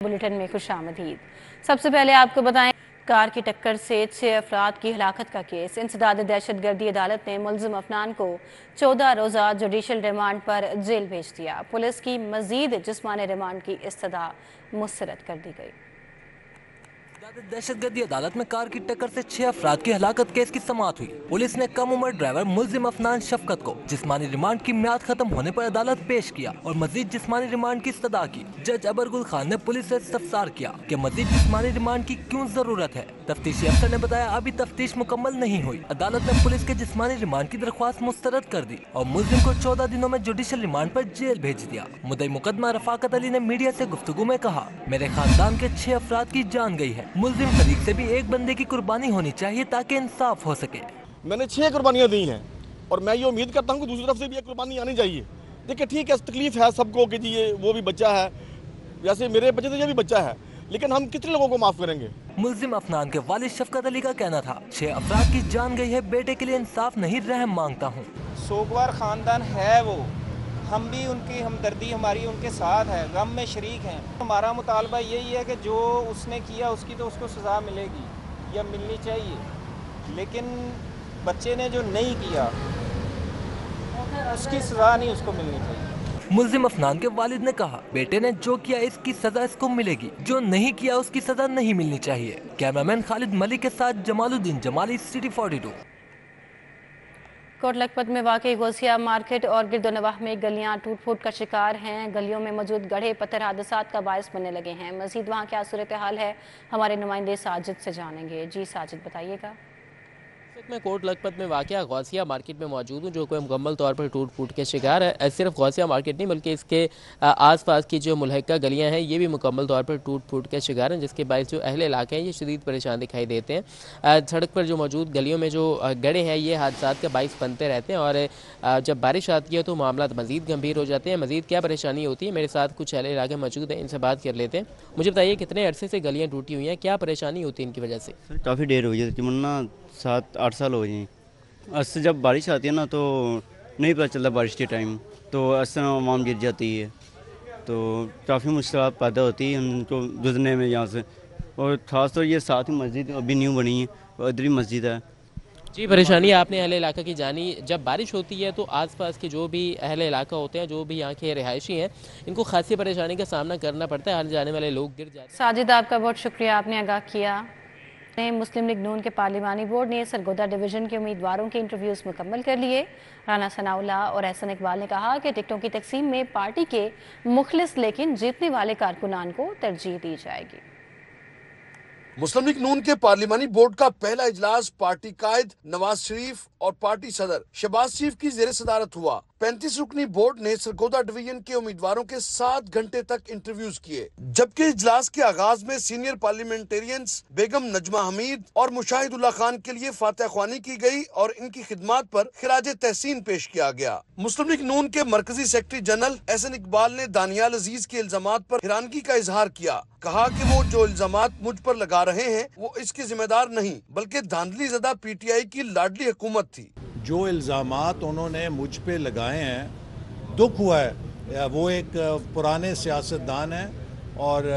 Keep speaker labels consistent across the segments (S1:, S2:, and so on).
S1: Bulletin में खुशामदीद। सबसे पहले आपको बताएं, कार की टक्कर से 6 अफराद की हलाकत का केस। इंसदाद दहशतगर्दी अदालत ने मुल्जिम अफनान को 14 रोज़ा जुडिशल रिमांड पर जेल भेज दिया। पुलिस की मजीद जिस्मानी रिमांड की इस्तदा मुस्तरद कर दी गई।
S2: दहशतगर्दी अदालत में कार की टक्कर से 6 अफराद की हलाकत केस की समाअत हुई। पुलिस ने कम उम्र ड्राइवर मुल्जिम अफनान शफकत को जिस्मानी रिमांड की मियाद खत्म होने पर अदालत पेश किया और मजीद जिस्मानी रिमांड की इस्तदा की। जज अबरगुल खान ने पुलिस से इस्तफसार किया कि मजीद जिस्मानी रिमांड की क्यों जरूरत है। तफ्तीशी अफसर ने बताया अभी तफ्तीश मुकम्मल नहीं हुई। अदालत ने पुलिस के जिस्मानी रिमांड की दरख्वास्त मुस्तरद कर दी और मुल्जिम को 14 दिनों में जुडिशल रिमांड पर जेल भेज दिया। मुद्दई मुकदमा रफाकत अली ने मीडिया से गुफ्तगू में कहा, मेरे खानदान के 6 अफराद की जान गई है। मुल्जिम फरीक से भी एक बंदे की कुर्बानी होनी चाहिए ताकि इंसाफ हो सके।
S3: मैंने 6 कुर्बानियाँ दी हैं और मैं ये उम्मीद करता हूँ कि दूसरी तरफ से भी एक कुर्बानी आनी चाहिए। देखिए ठीक है, तकलीफ है सबको कि जी ये वो भी बच्चा है, वैसे मेरे बच्चे तो ये भी बच्चा है, लेकिन हम कितने लोगों को माफ करेंगे।
S2: मुल्जिम अफनान के वालिद शफकत अली का कहना था, 6 अफराद की जान गई है, बेटे के लिए इंसाफ नहीं रहम मांगता हूँ।
S4: सोगवार खानदान है वो, हम भी उनकी हमदर्दी हमारी उनके साथ है, गम में शरीक हैं। हमारा मुतालबा यही है कि जो उसने किया उसकी तो उसको सज़ा मिलेगी या मिलनी चाहिए, लेकिन बच्चे ने जो नहीं किया उसकी सज़ा नहीं उसको मिलनी चाहिए।
S2: मुल्जिम अफनान के वालिद ने कहा, बेटे ने जो किया इसकी सजा इसको मिलेगी, जो नहीं किया उसकी सजा नहीं मिलनी चाहिए। कैमरामैन खालिद मलिक के साथ जमालुद्दीन जमाली, सिटी 42।
S1: कोट लखपत में वाकई गौसिया मार्केट और गिरदोनवाह में गलियां टूट फूट का शिकार हैं। गलियों में मौजूद गढ़े पत्थर हादसात का बायस बनने लगे हैं। मजीद वहां क्या सूरत हाल है, हमारे नुमाइंदे साजिद से जानेंगे। जी साजिद, बताइएगा।
S5: मैं कोट लखपत में वाक़या गौसिया मार्केट में मौजूद हूँ, जो कोई मुकम्मल तौर पर टूट फूट के शिकार है। सिर्फ गौसिया मार्केट नहीं बल्कि इसके आसपास की जो मुल्हिका गलियाँ हैं ये भी मुकम्मल तौर पर टूट फूट के शिकार हैं, जिसके बायस जो अहले इलाके हैं ये शदीद परेशान दिखाई देते हैं। सड़क पर जो मौजूद गलियों में जो गड़े हैं ये हादसात का बायस बनते रहते हैं और जब बारिश आती है तो मामला मज़ीद गंभीर हो जाते हैं। मज़ीद क्या परेशानी होती है, मेरे साथ कुछ अहले इलाके मौजूद हैं, इनसे बात कर लेते हैं। मुझे बताइए कितने अरसे से गलियाँ टूटी हुई हैं, क्या परेशानी होती है इनकी वजह से?
S6: काफ़ी देर हो गई है, 7-8 साल हो गए। असर जब बारिश आती है ना तो नहीं पता चलता बारिश के टाइम, तो असर आवाम गिर जाती है, तो काफ़ी मुश्किल पैदा होती है उनको गुजरने में यहाँ से। और ख़ास तौर ये साथ ही मस्जिद अभी न्यू बनी है, उधर ही मस्जिद है।
S5: जी, परेशानी आपने अहले इलाका की जानी। जब बारिश होती है तो आसपास के जो भी अहले इलाका होते हैं, जो भी यहाँ के रिहायशी हैं, इनको खासी परेशानी का सामना करना पड़ता है। आने जाने वाले लोग गिर जाते हैं।
S1: साजिद, आपका बहुत शुक्रिया, आपने आगाह किया। मुस्लिम लीग नून के पार्लिमानी बोर्ड ने सरगोदा डिवीज़न के उम्मीदवारों के इंटरव्यूज़ मुकम्मल कर लिए। राना सनाउल्लाह और एहसन इकबाल ने कहा कि टिकटों की तकसीम में पार्टी के मुखलिस लेकिन जीतने वाले कारकुनान को तरजीह दी जाएगी।
S7: मुस्लिम लीग नून के पार्लिमानी बोर्ड का पहला इजलास पार्टी कायद नवाज शरीफ और पार्टी सदर शहबाज शरीफ की जेर सदारत हुआ। 35 रुकनी बोर्ड ने सरगोदा डिवीजन के उम्मीदवारों के 7 घंटे तक इंटरव्यूज किए, जबकि इजलास के आगाज में सीनियर पार्लियामेंटेरियंस बेगम नजमा हमीद और मुशाहिदुल्लाह खान के लिए फातह ख्वानी की गई और इनकी खिदमात पर खिराज तहसीन पेश किया गया। मुस्लिम लीग नून के मरकजी सेक्रेटरी जनरल एहसन इकबाल ने दानियाल अजीज के इल्जामात पर हैरानगी का इजहार किया। कहा कि वो जो इल्जामात मुझ पर लगा रहे हैं वो इसके जिम्मेदार नहीं बल्कि धांधली ज़दा पीटीआई की लाडली हुकूमत थी।
S8: जो इल्ज़ामात उन्होंने मुझ पे लगाए हैं, दुख हुआ है। वो एक पुराने सियासतदान हैं और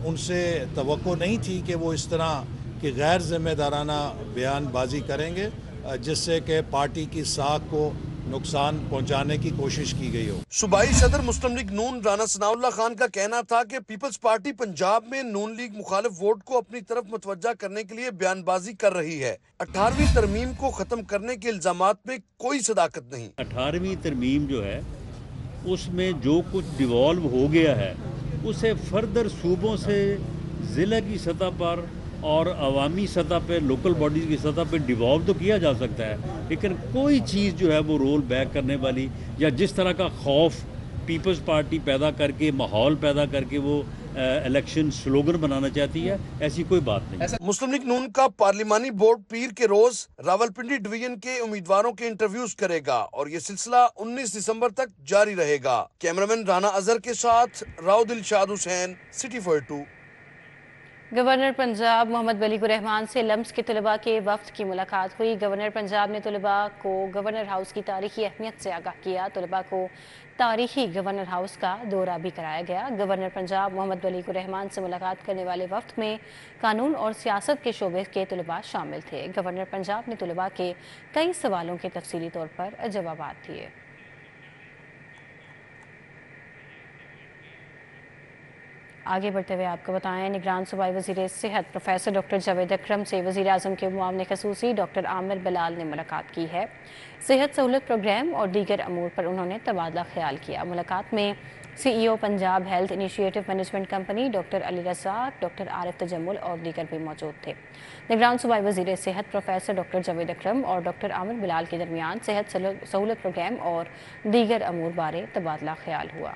S8: उनसे तवक्को नहीं थी कि वो इस तरह की गैर जिम्मेदाराना बयानबाजी करेंगे जिससे कि पार्टी की साख को नुकसान पहुंचाने की कोशिश की गई हो।
S7: सूबाई सदर मुस्लिम लीग नून राना सनाउल्लाह खान का कहना था कि पीपल्स पार्टी पंजाब में नून लीग मुखालिफ वोट को अपनी तरफ मुतवज्जा करने के लिए बयानबाजी कर रही है। 18वीं तरमीम को खत्म करने के इल्जामात में कोई सदाकत नहीं।
S9: 18वीं तरमीम जो है उसमें जो कुछ डिवॉल्व हो गया है उसे फर्दर सूबों से ज़िला की सतह पर और अवामी सतह पे, लोकल बॉडीज़ की सतह पे डिवॉल्व तो किया जा सकता है, लेकिन कोई चीज़ जो है वो रोल बैक करने वाली या जिस तरह का खौफ पीपल्स पार्टी पैदा करके, माहौल पैदा करके वो इलेक्शन स्लोगन बनाना चाहती है, ऐसी कोई बात नहीं।
S7: मुस्लिम लीग नून का पार्लिमानी बोर्ड पीर के रोज रावलपिंडी डिवीजन के उम्मीदवारों के इंटरव्यूज करेगा और ये सिलसिला 19 दिसंबर तक जारी रहेगा। कैमरामैन राना अजहर के साथ राव दिलशाद हुसैन, सिटी 42।
S1: گورنر پنجاب محمد ولی الرحمان سے لمس کے طلباء کے وفد کی ملاقات ہوئی۔ گورنر پنجاب نے طلباء کو گورنر ہاؤس کی تاریخی اہمیت سے آگاہ کیا۔ طلباء کو تاریخی گورنر ہاؤس کا دورہ بھی کرایا گیا۔ گورنر پنجاب محمد ولی الرحمان سے ملاقات کرنے والے وفد میں قانون اور سیاست کے شعبے کے طلباء شامل تھے۔ گورنر پنجاب نے طلباء کے کئی سوالوں کے تفصیلی طور پر جوابات دیے۔ آگے بڑھتے ہوئے آپ کو بتائیں، نگران صوبائی وزیر صحت پروفیسر ڈاکٹر جاوید اکرم سے وزیر اعظم کے معاون خصوصی ڈاکٹر عامر بلال نے ملاقات کی ہے۔ صحت سہولت پروگرام اور دیگر امور پر انہوں نے تبادلہ خیال کیا۔ ملاقات میں C E O Punjab health initiative management company doctor Ali Razzaq, doctor Arif Tajammul اور دیگر بھی موجود تھے۔ نگران صوبائی وزیر صحت پروفیسر ڈاکٹر جاوید اکرم اور ڈاکٹر عامر بلال کے درمیان صحت سہولت پروگرام اور دیگر امور بارے تبادلہ خیال ہوا۔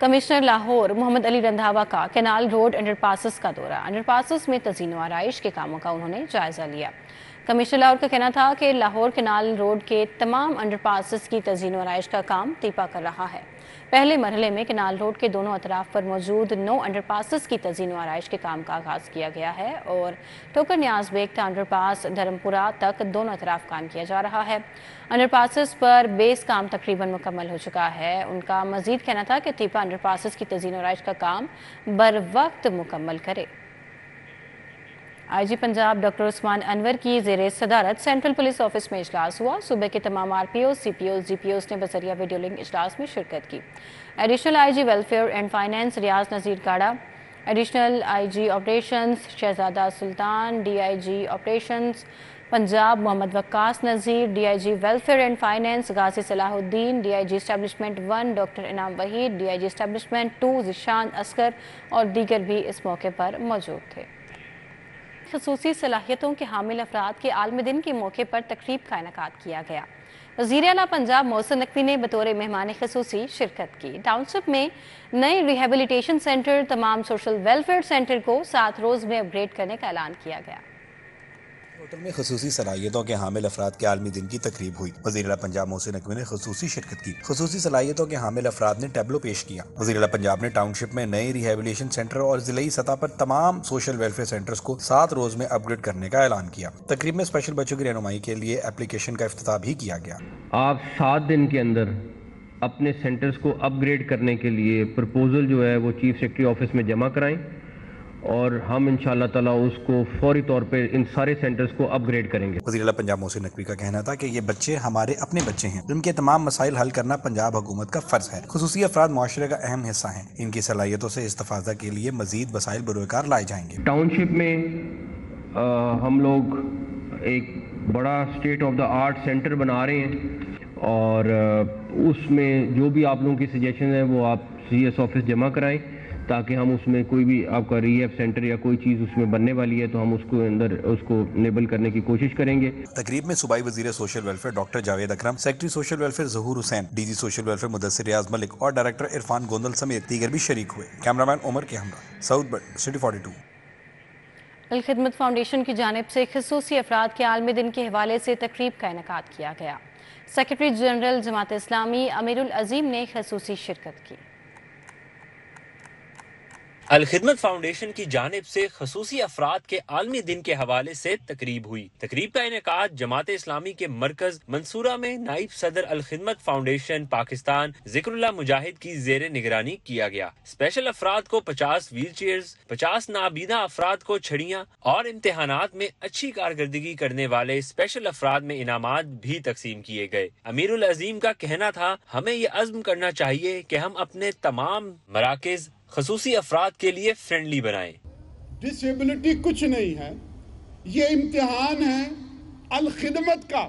S1: کمشنر لاہور محمد علی رندھاوا کا کینال روڈ انڈر پاسز کا دورہ۔ انڈر پاسز میں تزئین و آرائش کے کاموں کا انہوں نے جائزہ لیا۔ کمشنر لاہور کا کہنا تھا کہ لاہور کینال روڈ کے تمام انڈر پاسز کی تزئین و آرائش کا کام تیپا کر رہا ہے۔ پہلے مرحلے میں کینال روڈ کے دونوں اطراف پر موجود 9 انڈر پاسز کی تزئین و آرائش کے کام کا آغاز کیا گیا ہے اور ٹوکر نیاز بیگ تا انڈر پاس دھرمپورہ تک دونوں اطراف کام کیا جا رہا ہے۔ انڈر پاسز پر بیس کام تقریباً مکمل ہو چکا ہے۔ ان کا مزید کہنا تھا کہ تیپا انڈر پاسز کی تزئین و آرائش کا کام بر وقت مکمل کرے۔ آئی جی پنجاب ڈاکٹر عثمان انور کی زیر صدارت سینٹرل پولیس آفس میں اجلاس ہوا۔ صوبے کے تمام RPOs, CPOs, GPOs نے بذریعہ ویڈیو لنک اجلاس میں شرکت کی۔ Additional I G welfare and finance Riaz Nazir Gara, additional I G operations Shahzada Sultan, D I G operations Punjab Muhammad Waqas Nazir, D I G welfare and finance Ghazi Salahuddin, D I G establishment 1 doctor Inam Waheed, D I G establishment 2 Zeeshan Asghar اور دیگر بھی اس موقع پر موجود تھے۔ خصوصی صلاحیتوں کے حامل افراد کے عالمی دن کے موقع پر تقریب کا انعقاد کیا گیا۔ وزیر اعلیٰ پنجاب محسن نقوی نے بطور مہمان خصوصی شرکت کی۔ ٹاؤن شپ میں نئے ریہیبلیٹیشن سینٹر، تمام سوشل ویلفیئر سینٹر کو 7 روز میں اپ گریڈ کرنے کا اعلان کیا گیا۔
S10: ہوٹل میں خصوصی صلاحیتوں کے حامل افراد کے عالمی دن کی تقریب ہوئی۔ وزیر اعلیٰ پنجاب محسن نقوی نے خصوصی شرکت کی۔ خصوصی صلاحیتوں کے حامل افراد نے ٹیبلو پیش کیا۔ وزیر اعلیٰ پنجاب نے ٹاؤن شپ میں نئے ریہیبلیٹیشن سینٹر اور ضلعی سطح پر تمام سوشل ویلفیئر سینٹرز کو 7 روز میں اپ گریڈ کرنے کا اعلان کیا۔ تقریب میں اسپیشل بچوں کی رہنمائی کے لیے اپلیکیشن کا افتتاح بھی کیا گیا۔
S11: آپ 7 دن کے اندر اپنے سینٹرز کو اپ گریڈ کرنے کے لیے پرپوزل جو ہے وہ چیف سیکرٹری آفس میں جمع کرائیں اور ہم انشاءاللہ تعالیٰ اس کو فوری طور پہ ان سارے سینٹرز کو اپ گریڈ کریں گے۔
S10: وزیر اعلیٰ پنجاب محسن نقوی کا کہنا تھا کہ یہ بچے ہمارے اپنے بچے ہیں، جن کے تمام مسائل حل کرنا پنجاب حکومت کا فرض ہے۔ خصوصی افراد معاشرے کا اہم حصہ ہیں، ان کی صلاحیتوں سے استفادہ کے لیے مزید وسائل بروکار لائے جائیں گے۔
S11: ٹاؤن شپ میں ہم لوگ ایک بڑا state of the art centre بنا رہے ہیں اور اس میں جو بھی آپ لوگوں کی سجیشن ہیں وہ آپ سی ایس آفس جمع کرائیں تاکہ ہم اس میں کوئی بھی آپ کا ریہیب سینٹر یا کوئی چیز اس میں بننے والی ہے تو ہم اس کو اندر اس کو انیبل کرنے کی کوشش کریں گے۔
S10: تقریب میں صوبائی وزیر social welfare doctor Javed Akram, secretary social welfare Zahoor Hussain, D G social welfare Mudassar Riaz Malik اور ڈائریکٹر عرفان گوندل سمیت دیگر بھی شریک ہوئے۔ کیمرامین عمر کے ہمراہ سعود بٹ، سٹی 42۔
S1: الخدمت فاؤنڈیشن کی جانب سے خصوصی افراد کے عالمی دن کے حوالے سے تقریب کا انعقاد کیا گیا۔ سیکرٹری جنرل جماعت اسلامی امیر العظیم نے خصوصی شرکت کی۔
S12: الخدمت فاؤنڈیشن کی جانب سے خصوصی افراد کے عالمی دن کے حوالے سے تقریب ہوئی۔ تقریب کا انعقاد جماعت اسلامی کے مرکز منصورہ میں نائب صدر الخدمت فاؤنڈیشن پاکستان ذکر اللہ مجاہد کی زیر نگرانی کیا گیا۔ اسپیشل افراد کو 50 ویل چیئرز، 50 نابینا افراد کو چھڑیاں اور امتحانات میں اچھی کارکردگی کرنے والے اسپیشل افراد میں انعامات بھی تقسیم کیے گئے۔ امیر العظیم کا کہنا تھا، ہمیں یہ عزم کرنا چاہیے کہ ہم اپنے تمام مراکز خصوصی افراد کے لیے فرینڈلی بنائیں۔
S13: ڈسیبلٹی کچھ نہیں ہے، یہ امتحان ہے الخدمت کا،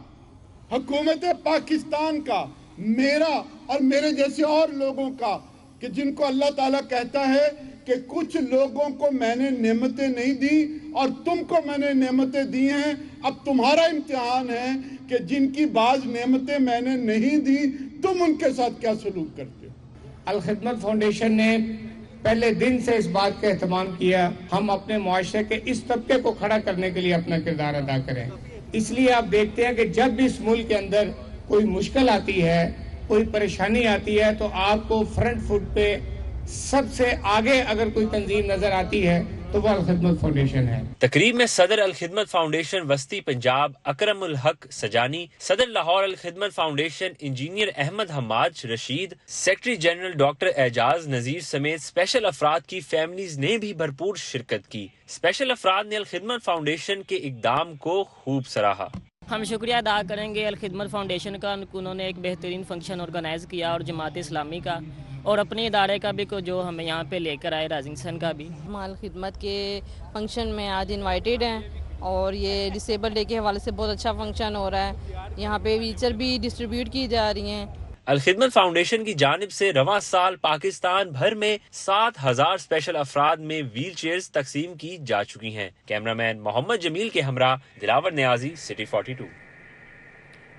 S13: حکومت پاکستان کا، میرا اور میرے جیسے اور لوگوں کا، کہ جن کو اللہ تعالیٰ کہتا ہے کہ کچھ لوگوں کو میں نے نعمتیں نہیں دی اور تم کو میں نے نعمتیں دی ہیں، اب تمہارا امتحان ہے کہ جن کی بعض نعمتیں میں نے نہیں دی تم ان کے ساتھ کیا سلوک کرتے ہو۔
S14: الخدمت فاؤنڈیشن نے پہلے دن سے اس بات کا اہتمام کیا ہم اپنے معاشرے کے اس طبقے کو کھڑا کرنے کے لیے اپنا کردار ادا کریں۔ اس لیے آپ دیکھتے ہیں کہ جب بھی اس ملک کے اندر کوئی مشکل آتی ہے، کوئی پریشانی آتی ہے تو آپ کو فرنٹ فٹ پہ सबसे आगे अगर कोई तंजीम नजर आती है तो वो अल-खिदमत फाउंडेशन है।
S12: तकरीब में सदर अल खिदमत फाउंडेशन वस्ती पंजाब अकरम उल हक सजानी, सदर Lahore Al Khidmat foundation engineer Ahmed Hammad Rasheed, secretary general doctor Ejaz Nazir समेत स्पेशल अफराद की फैमिलीज ने भी भरपूर शिरकत की। स्पेशल अफराद ने अल खिदमत फाउंडेशन के इकदाम को खूब सराहा।
S15: हम शुक्रिया अदा करेंगे अल खिदमत फाउंडेशन का, उन्होंने एक बेहतरीन फंक्शन ऑर्गेनाइज़ किया, और जमात इस्लामी का और अपने इदारे का भी को जो हमें यहाँ पे लेकर आए, राजिंगसन का भी।
S16: हम अल खिदमत के फंक्शन में आज इनवाइटेड हैं और ये डिसेबल डे के हवाले से बहुत अच्छा फंक्शन हो रहा है। यहाँ पे व्हीलचेयर भी डिस्ट्रीब्यूट की जा रही हैं।
S12: अल खिदमत फाउंडेशन की जानिब से रवां साल पाकिस्तान भर में 7,000 स्पेशल अफराद में व्हील चेयर्स तकसीम की जा चुकी हैं। कैमरामैन मोहम्मद जमील के हमरा Dilawar Niazi, city 42।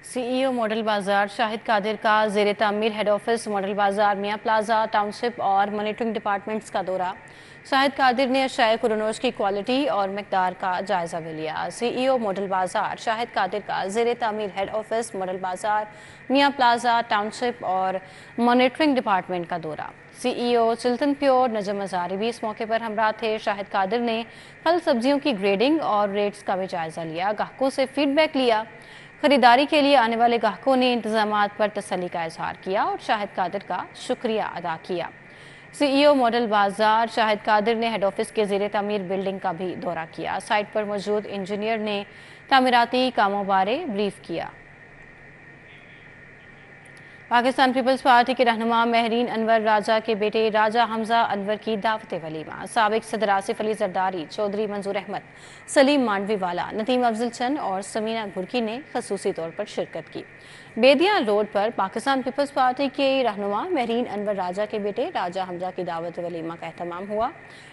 S1: CEO model बाजार शाहिद कादिर का ज़ेर तामीर हेड ऑफिस मॉडल बाजार मियाँ प्लाजा टाउनशिप और मॉनिटरिंग डिपार्टमेंट्स का दौरा। शाहिद कादिर ने अशाए कुरनोश की क्वालिटी और मकदार का जायज़ा भी लिया। CEO मॉडल बाजार शाहिद कादिर का ज़ेर तामीर हेड ऑफिस मॉडल बाजार मियाँ प्लाजा टाउनशिप और मॉनिटरिंग डिपार्टमेंट का दौरा। CEO चिल्टन प्योर नजम अजारी भी इस मौके पर हमरा थे। शाहिद कादिर ने फल सब्जियों की ग्रेडिंग और रेट्स का भी जायज़ा लिया, ग्राहकों से फीडबैक लिया। खरीदारी के लिए आने वाले ग्राहकों ने इंतजामात पर तसल्ली का इजहार किया और शाहिद कादिर का शुक्रिया अदा किया। CEO मॉडल बाजार शाहिद कादिर ने हेड ऑफिस के ज़ेर तामीर बिल्डिंग का भी दौरा किया। साइट पर मौजूद इंजीनियर ने तामीराती कामों बारे ब्रीफ किया। पाकिस्तान पीपल्स पार्टी के रहनुमा महरीन अनवर राजा के बेटे राजा हमजा अनवर की दावत वलीमा। साबिक सदर आसिफ अली जरदारी, चौधरी मंजूर अहमद, सलीम मांडवी वाला, नदीम अफजल चंद और समीना घुरकी ने खसूसी तौर पर शिरकत की। बेदियां रोड पर पाकिस्तान पीपल्स पार्टी के रहनुमा महरीन अनवर राजा के बेटे राजा हमजा की दावत वलीमा का एहतमाम हुआ।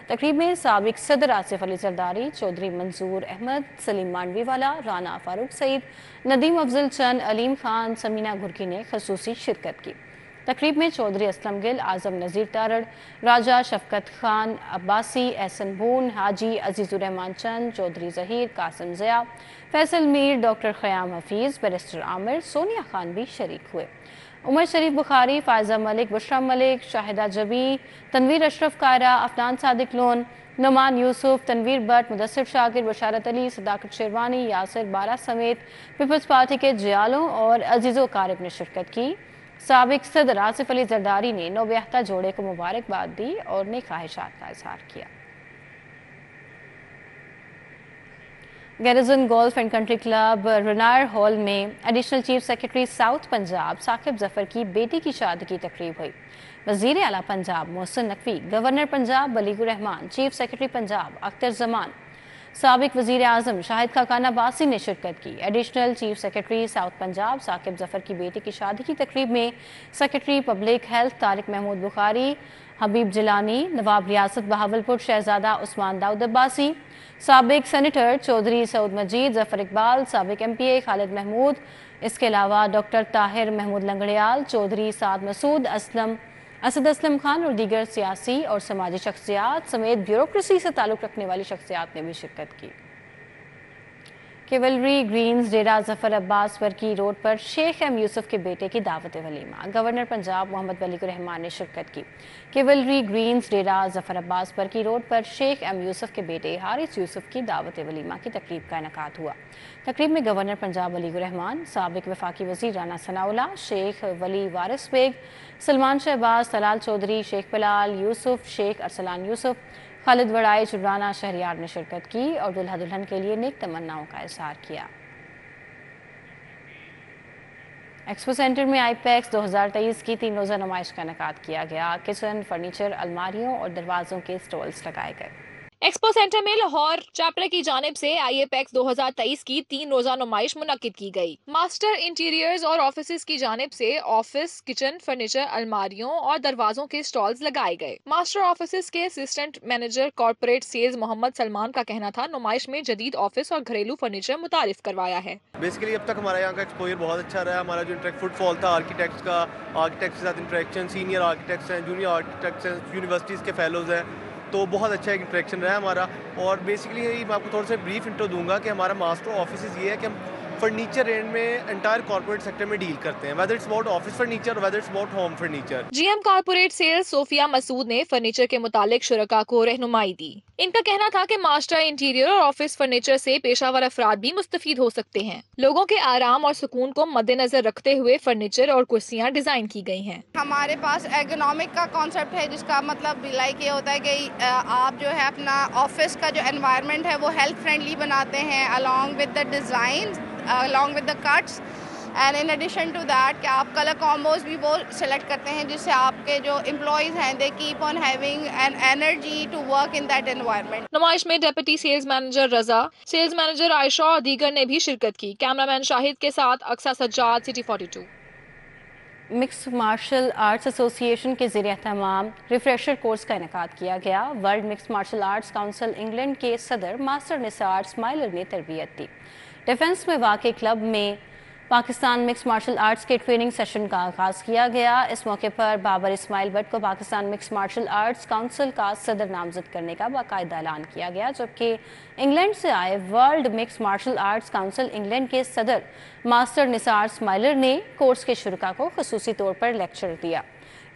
S1: तकरीब में साबिक सदर आसिफ अली जरदारी, चौधरी मंजूर अहमद, सलीम मांडवी वाला, राना फारूक सईद, नदीम अफजल चंद, अलीम खान, समीना घुरकी ने खसूसी शिरकत की। तकरीब में चौधरी असलम गिल, आजम नज़ीर तारड़, राजा शफकत खान अब्बासी, एहसन बून, हाजी अजीजुर रहमान चंद, चौधरी जहीर, कासिम ज़िया, फैसल मीर, डॉक्टर ख़याम हफीज़, बैरिस्टर आमिर, सोनिया खान भी शरीक हुए। उमर शरीफ बुखारी, फायजा मलिक, बुशरा मलिक, शाहिदा जबी, तनवीर अशरफ कायरा, अफनान सादिक लोन, नुमान यूसुफ, तनवीर भट्ट, मुदस्सिर शाकिर, बशारत अली, सदाकत शेरवानी, यासिर बारा समेत पीपल्स पार्टी के जियालों और अजीज़ो कारिब ने शिरकत की। साबिक सदर आसिफ अली जरदारी ने नौब्याहता जोड़े को मुबारकबाद दी और नेक ख्वाहिशात का इजहार किया। Garrison golf and country club रनार हॉल में additional chief secretary south Punjab Saqib Zafar की बेटी की शादी की तकरीब हुई। वजीर आला पंजाब मोहसिन नकवी, गवर्नर पंजाब वलीगुर रहमान, चीफ सेक्रेटरी पंजाब अख्तर जमान, साबिक वजीर आजम शाहिद खाकान अब्बासी ने शिरकत की। Additional chief secretary south Punjab Saqib Zafar की बेटी की शादी की तकरीब में secretary public health Tariq Mahmood Bukhari, हबीब जिलानी, नवाब रियासत बहावलपुर शहजादा उस्मान दाऊद अब्बासी, साबिक सेनेटर चौधरी सऊद मजीद, जफर इकबाल, साबिक MPA खालिद महमूद, इसके अलावा डॉक्टर ताहिर महमूद लंगड़ियाल, चौधरी साद मसूद, असद असलम खान और दीगर सियासी और समाजी शख्सियात समेत ब्यूरोक्रेसी से ताल्लुक़ रखने वाली शख्सियात ने भी शिरकत की। केवलरी ग्रीन्स डेरा जफर अब्बास वर्की रोड पर शेख एम यूसुफ के बेटे की दावत वलीमा। गवर्नर पंजाब मोहम्मद वलीगुर रहमान ने शिरकत की। केवलरी ग्रीन्स डेरा जफर अब्बास वर्की रोड पर शेख एम यूसुफ के बेटे हारिस यूसुफ की दावत वलीमा की तकरीब का इनेकाद हुआ। तकरीब में गवर्नर पंजाब वलीगुर रहमान, साबिक वफाकी वजीर राना सनाउल्लाह, शेख वली वारिस बेग, सलमान शहबाज, तलाल चौधरी, शेख बिलाल यूसुफ, शेख अरसलान यूसुफ, खालिद वड़ाई, जुबराना शहरियार ने शिरकत की और दुल्हा दुल्हन के लिए नेक तमन्नाओं का इजहार किया। एक्सपो सेंटर में आईपैक्स 2023 की 3 रोज़ा नुमाइश का इनेकाद किया गया। किचन, फर्नीचर, अलमारियों और दरवाजों के स्टॉल्स लगाए गए।
S17: एक्सपो सेंटर में लाहौर चैप्टर की जानिब से आईएपेक्स 2023 की 3 रोजा नुमाइश मुनक्किद की गई। मास्टर इंटीरियर्स और ऑफिसेज की जानिब से ऑफिस, किचन, फर्नीचर, अलमारियों और दरवाजों के स्टॉल्स लगाए गए। मास्टर ऑफिसेज के assistant manager corporate sales Mohammad Salman का कहना था, नुमाइश में जदीद ऑफिस और घरेलू फर्नीचर मुतारिफ करवाया है।
S18: बेसिकली अब तक हमारे यहाँ का एक्सपोजर बहुत अच्छा रहा। हमारा जो इंटरेक्ट फुटफॉल था आर्किटेक्ट्स का, आर्किटेक्ट्स के साथ इंटरेक्शन, सीनियर आर्किटेक्ट्स हैं, जूनियर आर्किटेक्ट्स हैं, यूनिवर्सिटीज़ के फेलोज़ हैं, तो बहुत अच्छा एक इंटरेक्शन रहा है हमारा। और बेसिकली मैं आपको थोड़ा सा ब्रीफ इंट्रो दूंगा कि हमारा मास्टर ऑफिस ये है कि हम فرنیچر رینج میں انٹائر کارپوریٹ سیکٹر میں ڈیل کرتے ہیں, whether it's about office furniture, whether it's about home furniture.
S17: G M corporate sales Sofia Masood نے فرنیچر کے متعلق شرکاء کو رہنمائی دی. ان کا کہنا تھا کہ ماسٹر انٹیریئر اور آفس فرنیچر سے پیشہ ور افراد بھی مستفید ہو سکتے ہیں. لوگوں کے آرام اور سکون کو مد نظر رکھتے ہوئے فرنیچر اور کرسیاں ڈیزائن کی گئی ہیں.
S19: ہمارے پاس ایرگونومک کا کانسیپٹ ہے, جس کا مطلب لائک یہ ہوتا ہے کہ آپ جو ہے اپنا آفس کا جو انوائرمنٹ ہے وہ ہیلتھ فرینڈلی بناتے ہیں along with the designs, along with the cuts, and in addition to that کہ آپ کلر کامبوز بھی وہ سلیکٹ کرتے ہیں جس سے آپ کے جو امپلائیز ہیں they keep on having an energy to work in that environment.
S17: نمائش میں ڈپٹی سیلز مینیجر رضا, سیلز مینیجر عائشہ اور دیگر نے بھی شرکت کی. کیمرامین شاہد کے ساتھ Aqsa Sajjad, city 42.
S1: Mix martial arts association کے زیر اہتمام ریفریشر کورس کا انعقاد کیا گیا. World mix martial arts council England کے صدر ماسٹر نثار اسماعیلر نے تربیت دی. ڈیفنس میں واقع کلب میں پاکستان مکس مارشل آرٹس کے ٹریننگ سیشن کا آغاز کیا گیا. اس موقع پر بابر اسماعیل بٹ کو Pakistan mix martial arts council کا صدر نامزد کرنے کا باقاعدہ اعلان کیا گیا, جبکہ انگلینڈ سے آئے world mix martial arts council England کے صدر ماسٹر نثار اسماعیلر نے کورس کے شرکاء کو خصوصی طور پر لیکچر دیا.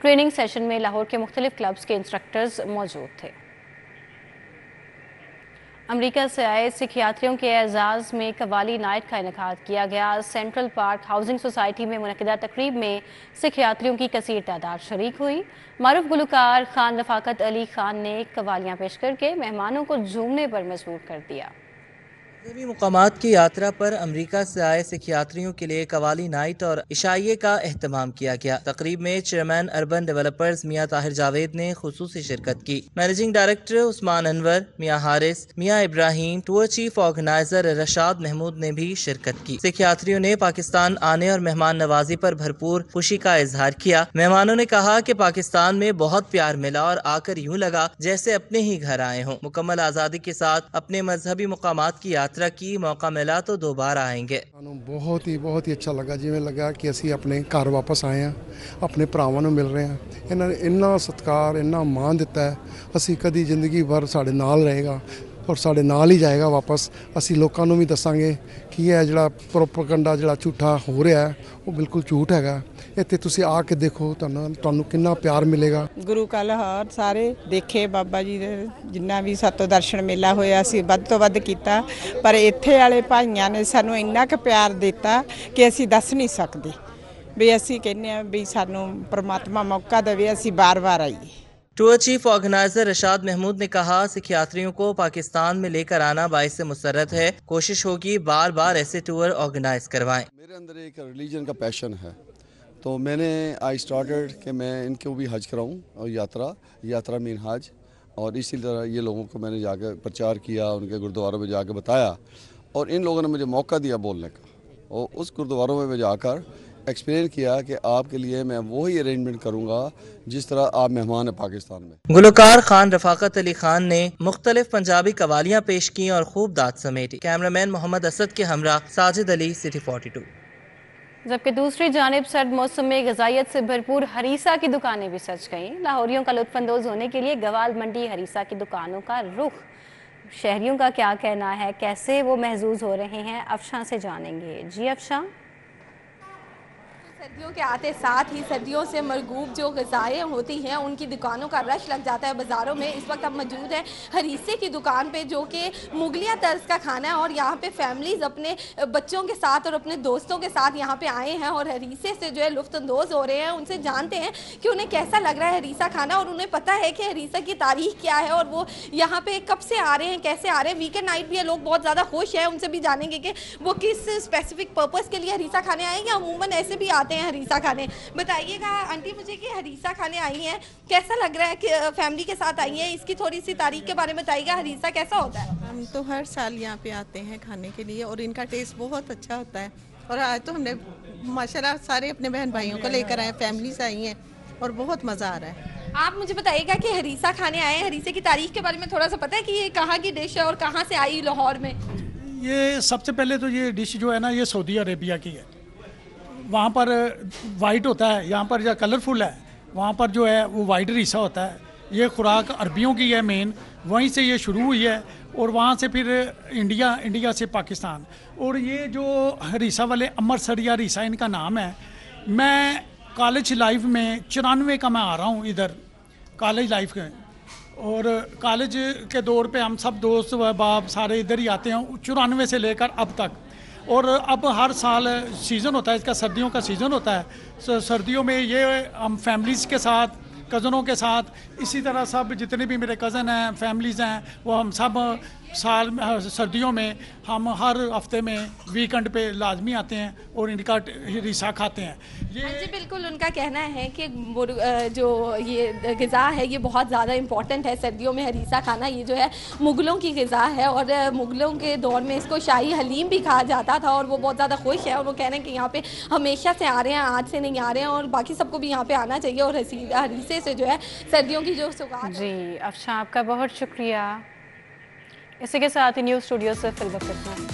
S1: ٹریننگ سیشن میں لاہور کے مختلف کلبز کے انسٹرکٹرز موجود تھے. امریکہ سے آئے سکھ یاتریوں کے اعزاز میں قوالی نائٹ کا انعقاد کیا گیا. سینٹرل پارک ہاؤسنگ سوسائٹی میں منعقدہ تقریب میں سکھ یاتریوں کی کثیر تعداد شریک ہوئی. معروف گلوکار خان رفاقت علی خان نے قوالیاں پیش کر کے مہمانوں کو جھومنے پر مجبور کر دیا.
S20: مذہبی مقامات کی یاترا پر امریکہ سے آئے سکھ یاتریوں کے لیے قوالی نائٹ اور عشائیے کا اہتمام کیا گیا. تقریب میں چیئرمین اربن ڈیولپرز میاں طاہر جاوید نے خصوصی شرکت کی. مینیجنگ ڈائریکٹر عثمان انور, Mian Haris, Mian Ibrahim, tour chief organiser Rashad Mahmood نے بھی شرکت کی. سکھ یاتریوں نے پاکستان آنے اور مہمان نوازی پر بھرپور خوشی کا اظہار کیا. مہمانوں نے کہا کہ پاکستان میں بہت پیار ملا اور آ کر یوں لگا جیسے اپنے ہی گھر آئے ہوں. مکمل آزادی کے ساتھ اپنے مذہبی مقامات کی یاترا کی, موقع ملا تو دوبارہ آئیں گے.
S21: بہت ہی اچھا لگا, جی میں لگا کہ اسی اپنے گھر واپس آئے ہیں, اپنے ਭਰਾਵਾਂ ਨੂੰ ਮਿਲ ਰਹੇ ਹਾਂ. ਇਹਨਾਂ ਨੇ ਇੰਨਾ ਸਤਿਕਾਰ ਇੰਨਾ ਮਾਣ ਦਿੱਤਾ ਹੈ, ਅਸੀਂ ਕਦੀ ਜ਼ਿੰਦਗੀ ਭਰ ਸਾਡੇ ਨਾਲ ਰਹੇਗਾ ਔਰ ਸਾਡੇ ਨਾਲ ਹੀ ਜਾਏਗਾ ਵਾਪਸ. ਅਸੀਂ ਲੋਕਾਂ ਨੂੰ ਵੀ ਦੱਸਾਂਗੇ ਕਿ ਇਹ ਜਿਹੜਾ ਪ੍ਰੋਪਗੈਂਡਾ ਜਿਹੜਾ ਝੂਠਾ ਹੋ ਰਿਹਾ ਹੈ ਉਹ ਬਿਲਕੁਲ ਝੂਠ ਹੈਗਾ. ਇੱਥੇ ਤੁਸੀਂ ਆ ਕੇ ਦੇਖੋ, ਤੁਹਾਨੂੰ ਕਿੰਨਾ ਪਿਆਰ ਮਿਲੇਗਾ.
S22: ਗੁਰੂ ਕਾ ਲਾਹੌਰ ਸਾਰੇ ਦੇਖੇ ਬਾਬਾ ਜੀ ਦੇ, ਜਿੰਨਾ ਵੀ ਸਾਤੋਂ ਦਰਸ਼ਨ ਮੇਲਾ ਹੋਇਆ ਸੀ ਵੱਧ ਤੋਂ ਵੱਧ ਕੀਤਾ, ਪਰ ਇੱਥੇ ਵਾਲੇ ਭਾਈਆਂ ਨੇ ਸਾਨੂੰ ਇੰਨਾ ਕੁ ਪਿਆਰ ਦਿੱਤਾ ਕਿ ਅਸੀਂ ਦੱਸ ਨਹੀਂ ਸਕਦੇ. ਵੀ ਅਸੀਂ ਕਹਿੰਦੇ ਆ ਵੀ ਸਾਨੂੰ ਪ੍ਰਮਾਤਮਾ ਮੌਕਾ ਦੇਵੇ, ਅਸੀਂ ਬਾਰ-ਬਾਰ ਆਈਏ.
S20: Tour chief organiser Rashad Mahmood نے کہا سکھ یاتریوں کو پاکستان میں لے کر آنا باعث مسرت ہے. کوشش ہوگی بار بار ایسے ٹور آرگنائز کروائیں.
S23: میرے اندر ایک ریلیجن کا پیشن ہے, تو میں نے آئی اسٹارٹڈ کہ میں ان کو بھی حج کراؤں اور یاترا مین حج, اور اسی طرح یہ لوگوں کو میں نے جا کے پرچار کیا, ان کے گردواروں میں جا کے بتایا, اور ان لوگوں نے مجھے موقع دیا بولنے کا, اور اس گردواروں میں جا کر ایکسپلین کیا کہ آپ کے لیے میں وہی ارینجمنٹ کروں گا جس طرح آپ مہمان ہیں پاکستان میں.
S20: گلوکار خان رفاقت علی خان نے مختلف پنجابی قوالیاں پیش کی اور خوب داد سمیٹی. کیمرامین محمد اسد کے ہمراہ ساجد علی, سٹی 42.
S1: جبکہ دوسری جانب سرد موسم میں غذائیت سے بھرپور ہریسہ کی دکانیں بھی سج گئیں. لاہوریوں کا لطف اندوز ہونے کے لیے گوال منڈی ہریسہ کی دکانوں کا رخ. شہریوں کا کیا کہنا ہے, کیسے وہ محظوظ ہو رہے ہیں, افشاں سے جانیں گے. جی افشاں.
S24: سردیوں کے آتے ساتھ ہی سردیوں سے مرغوب جو غذائیں ہوتی ہیں ان کی دکانوں کا رش لگ جاتا ہے بازاروں میں. اس وقت ہم موجود ہیں ہریسے کی دکان پہ, جو کہ مغلیہ طرز کا کھانا ہے, اور یہاں پہ فیملیز اپنے بچوں کے ساتھ اور اپنے دوستوں کے ساتھ یہاں پہ آئے ہیں اور ہریسے سے جو ہے لطف اندوز ہو رہے ہیں. ان سے جانتے ہیں کہ انہیں کیسا لگ رہا ہے ہریسہ کھانا, اور انہیں پتہ ہے کہ ہریسہ کی تاریخ کیا ہے اور وہ یہاں پہ کب سے آ رہے ہیں, کیسے آ رہے ہیں. ویکینڈ نائٹ بھی ہے, لوگ بہت زیادہ خوش ہیں. ان سے بھی جانیں گے کہ وہ کس اسپیسیفک پرپز کے لیے ہریسہ کھانے آئے ہیں, یا عموماً ایسے بھی آتے ہیں ہریسہ کھانے. بتائیے گا آنٹی مجھے کہ ہریسہ کھانے آئی ہیں, کیسا لگ رہا ہے کہ فیملی کے ساتھ آئی ہیں, اس کی تھوڑی سی تاریخ کے بارے میں بتائیے گا. ہریسہ کیسا ہوتا ہے؟
S25: ہم تو ہر سال یہاں پہ آتے ہیں کھانے کے لیے, اور ان کا ٹیسٹ بہت اچھا ہوتا ہے. اور آج تو ہم نے ماشاءاللہ سارے اپنے بہن بھائیوں کو لے کر آئے, فیملی سے آئی ہیں, اور بہت مزہ آ رہا ہے.
S24: آپ مجھے بتائیے گا کہ ہریسہ کھانے آئے ہیں, ہریسے کی تاریخ کے بارے میں تھوڑا سا پتہ ہے کہ یہ کہاں کی ڈش ہے اور کہاں سے آئی لاہور میں؟
S26: یہ سب سے پہلے تو یہ ڈش جو ہے نا یہ سعودی عربیہ کی ہے. وہاں پر وائٹ ہوتا ہے, یہاں پر جو کلرفل ہے وہاں پر جو ہے وہ وائٹ ہریسہ ہوتا ہے. ये खुराक अरबियों की है मेन, वहीं से ये शुरू हुई है और वहाँ से फिर इंडिया से पाकिस्तान। और ये जो हरीसा वाले अमृतसर या हरीसा इनका नाम है, मैं कॉलेज लाइफ में 94 का मैं आ रहा हूँ इधर कॉलेज लाइफ के, और कॉलेज के दौर पे हम सब दोस्त व बाप सारे इधर ही आते हैं 94 से लेकर अब तक। और अब हर साल सीज़न होता है इसका, सर्दियों का सीज़न होता है। सर्दियों में ये हम फैमिलीज़ के साथ, कज़नों के साथ, इसी तरह सब जितने भी मेरे कज़न हैं, फैमिलीज़ हैं, वो हम सब साल सर्दियों में हम हर हफ्ते में वीकेंड पे लाजमी आते हैं और इनका हरीसा खाते हैं।
S24: हाँ जी बिल्कुल, उनका कहना है कि जो ये ग़िज़ा है ये बहुत ज़्यादा इम्पॉर्टेंट है सर्दियों में हरीसा खाना। ये जो है मुग़लों की ग़िज़ा है और मुग़लों के दौर में इसको शाही हलीम भी कहा जाता था और वो बहुत ज़्यादा खुश है और वो कह रहे हैं कि यहाँ पे हमेशा से आ रहे हैं, आज से नहीं आ रहे हैं और बाकी सबको भी यहाँ पे आना चाहिए और हरीसे से जो है सर्दियों की जो सौगात।
S1: जी अफशा, आपका बहुत शुक्रिया। इसी के साथ ही न्यूज़ स्टूडियो से फिल वक्त।